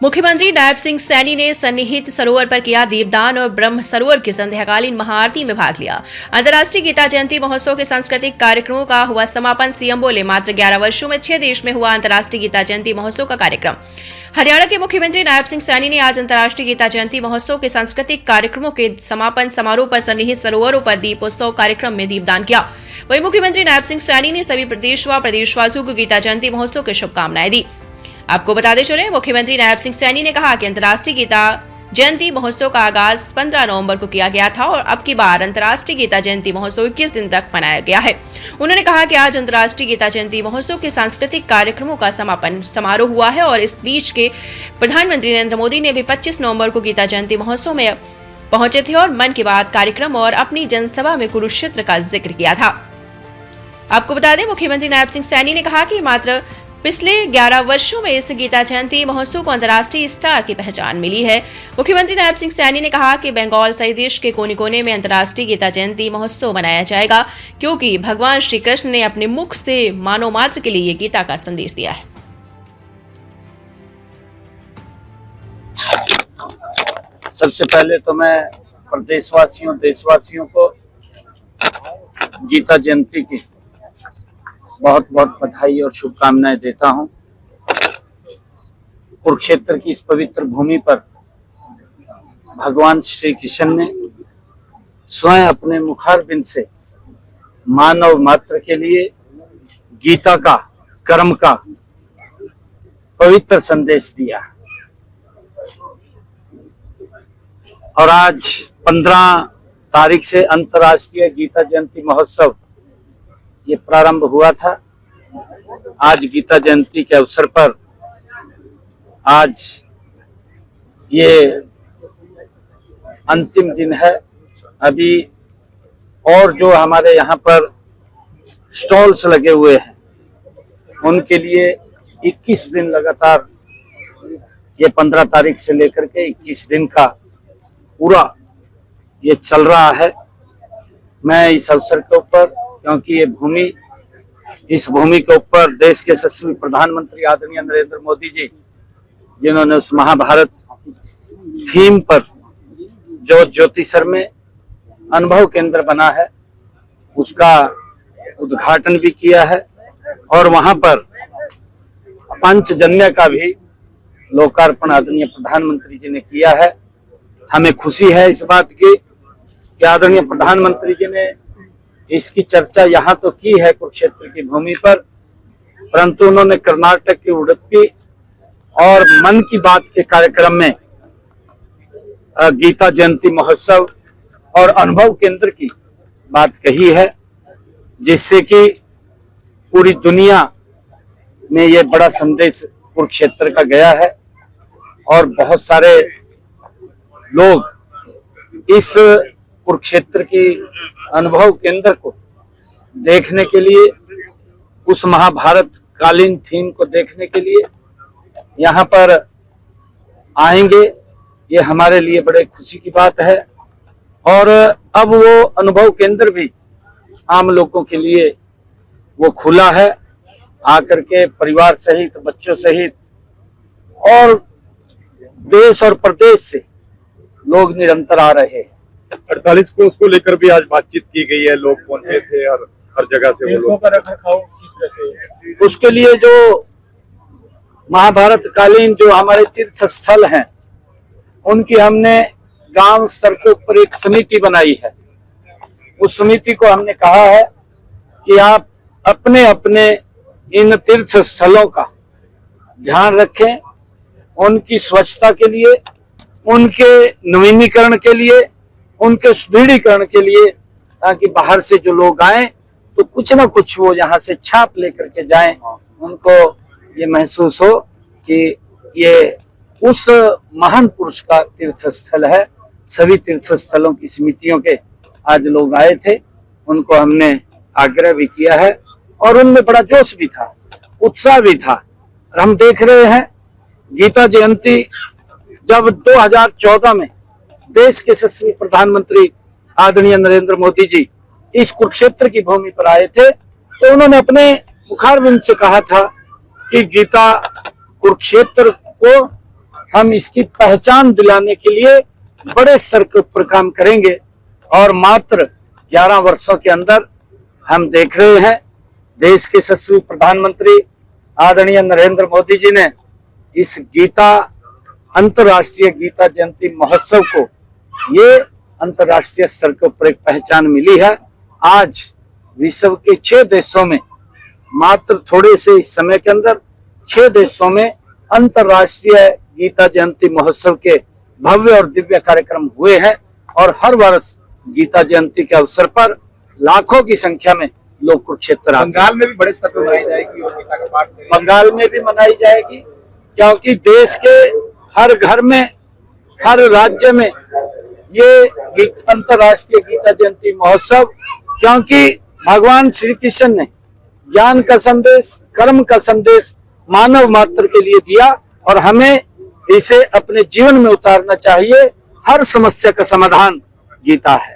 मुख्यमंत्री नायब सिंह सैनी ने सन्निहित सरोवर पर किया दीपदान और ब्रह्म सरोवर की संध्याकालीन महाआरती में भाग लिया। अंतर्राष्ट्रीय गीता जयंती महोत्सव के सांस्कृतिक कार्यक्रमों का हुआ समापन। सीएम बोले, मात्र 11 वर्षों में 6 देश में हुआ अंतर्राष्ट्रीय गीता जयंती महोत्सव का कार्यक्रम। हरियाणा के मुख्यमंत्री नायब सिंह सैनी ने आज अंतर्राष्ट्रीय गीता जयंती महोत्सव के सांस्कृतिक कार्यक्रमों के समापन समारोह पर सन्निहित सरोवरों पर दीपोत्सव कार्यक्रम में दीपदान किया। वहीं मुख्यमंत्री नायब सिंह सैनी ने सभी प्रदेशवासियों को गीता जयंती महोत्सव की शुभकामनाएं दी। आपको बताते चले, मुख्यमंत्री नायब सिंह सैनी ने कहा कि अंतर्राष्ट्रीय गीता जयंती महोत्सव का आगाज 15 नवंबर को किया गया था और अब की बार अंतर्राष्ट्रीय गीता जयंती महोत्सव 21 दिन तक मनाया गया है। उन्होंने कहा कि आज अंतर्राष्ट्रीय गीता जयंती महोत्सव के सांस्कृतिक कार्यक्रमों का समापन समारोह हुआ है और इस बीच के प्रधानमंत्री नरेंद्र मोदी ने भी 25 नवंबर को गीता जयंती महोत्सव में पहुंचे थे और मन की बात कार्यक्रम और अपनी जनसभा में कुरुक्षेत्र का जिक्र किया था। आपको बता दें, मुख्यमंत्री नायब सिंह सैनी ने कहा कि मात्र पिछले 11 वर्षों में इस गीता जयंती महोत्सव को अंतर्राष्ट्रीय स्टार की पहचान मिली है। मुख्यमंत्री नायब सिंह सैनी ने कहा कि बंगाल सहित देश के कोने कोने में अंतर्राष्ट्रीय गीता जयंती महोत्सव मनाया जाएगा, क्योंकि भगवान श्री कृष्ण ने अपने मुख से मानव मात्र के लिए गीता का संदेश दिया है। सबसे पहले तो मैं प्रदेशवासियों देशवासियों को गीता जयंती की बहुत बहुत बधाई और शुभकामनाएं देता हूं। कुरुक्षेत्र की इस पवित्र भूमि पर भगवान श्री कृष्ण ने स्वयं अपने मुखारबिंद से मानव मात्र के लिए गीता का, कर्म का पवित्र संदेश दिया और आज 15 तारीख से अंतर्राष्ट्रीय गीता जयंती महोत्सव ये प्रारंभ हुआ था। आज गीता जयंती के अवसर पर आज ये अंतिम दिन है। अभी और जो हमारे यहाँ पर स्टॉल्स लगे हुए हैं उनके लिए 21 दिन लगातार, ये 15 तारीख से लेकर के 21 दिन का पूरा ये चल रहा है। मैं इस अवसर के ऊपर, क्योंकि ये भूमि, इस भूमि के ऊपर देश के यशस्वी प्रधानमंत्री आदरणीय नरेंद्र मोदी जी, जिन्होंने उस महाभारत थीम पर जो ज्योतिसर में अनुभव केंद्र बना है उसका उद्घाटन भी किया है और वहां पर पंचजन्य का भी लोकार्पण आदरणीय प्रधानमंत्री जी ने किया है। हमें खुशी है इस बात की कि आदरणीय प्रधानमंत्री जी ने इसकी चर्चा यहाँ तो की है कुरुक्षेत्र की भूमि पर, परंतु उन्होंने कर्नाटक की उडुपी और मन की बात के कार्यक्रम में गीता जयंती महोत्सव और अनुभव केंद्र की बात कही है, जिससे कि पूरी दुनिया में ये बड़ा संदेश कुरुक्षेत्र का गया है और बहुत सारे लोग इस कुरुक्षेत्र की अनुभव केंद्र को देखने के लिए, उस महाभारत कालीन थीम को देखने के लिए यहाँ पर आएंगे। ये हमारे लिए बड़े खुशी की बात है और अब वो अनुभव केंद्र भी आम लोगों के लिए वो खुला है। आकर के परिवार सहित, बच्चों सहित और देश और प्रदेश से लोग निरंतर आ रहे हैं। 48 को उसको लेकर भी आज बातचीत की गई है, लोग पहुंचे थे और हर जगह से वो लोग उसके लिए जो महाभारत कालीन जो हमारे तीर्थ स्थल हैं उनकी हमने गांव स्तर के ऊपर एक समिति बनाई है। उस समिति को हमने कहा है कि आप अपने अपने इन तीर्थ स्थलों का ध्यान रखें, उनकी स्वच्छता के लिए, उनके नवीनीकरण के लिए, उनके सुदृढ़ीकरण के लिए, ताकि बाहर से जो लोग आए तो कुछ ना कुछ वो यहाँ से छाप लेकर के जाएं, उनको ये महसूस हो कि ये उस महान पुरुष का तीर्थ स्थल है। सभी तीर्थ स्थलों की समितियों के आज लोग आए थे, उनको हमने आग्रह भी किया है और उनमें बड़ा जोश भी था, उत्साह भी था। और हम देख रहे हैं गीता जयंती जब 2014 में देश के यशस्वी प्रधानमंत्री आदरणीय नरेंद्र मोदी जी इस कुरुक्षेत्र की भूमि पर आए थे तो उन्होंने अपने मुखारबिंद से कहा था कि गीता कुरुक्षेत्र को हम इसकी पहचान दिलाने के लिए बड़े स्तर के ऊपर काम करेंगे। और मात्र 11 वर्षों के अंदर हम देख रहे हैं देश के यशस्वी प्रधानमंत्री आदरणीय नरेंद्र मोदी जी ने इस अंतर्राष्ट्रीय गीता जयंती महोत्सव को ये अंतर्राष्ट्रीय स्तर के ऊपर एक पहचान मिली है। आज विश्व के 6 देशों में मात्र थोड़े से इस समय के अंदर 6 देशों में अंतर्राष्ट्रीय गीता जयंती महोत्सव के भव्य और दिव्य कार्यक्रम हुए हैं। और हर वर्ष गीता जयंती के अवसर पर लाखों की संख्या में लोग कुरुक्षेत्र आते हैं। बंगाल में भी बड़े स्तर पर मनाई जाएगी और गीता का पाठ बंगाल में भी मनाई जाएगी, क्योंकि देश के हर घर में, हर राज्य में ये अंतर्राष्ट्रीय गीता जयंती महोत्सव, क्योंकि भगवान श्री कृष्ण ने ज्ञान का संदेश, कर्म का संदेश मानव मात्र के लिए दिया और हमें इसे अपने जीवन में उतारना चाहिए। हर समस्या का समाधान गीता है।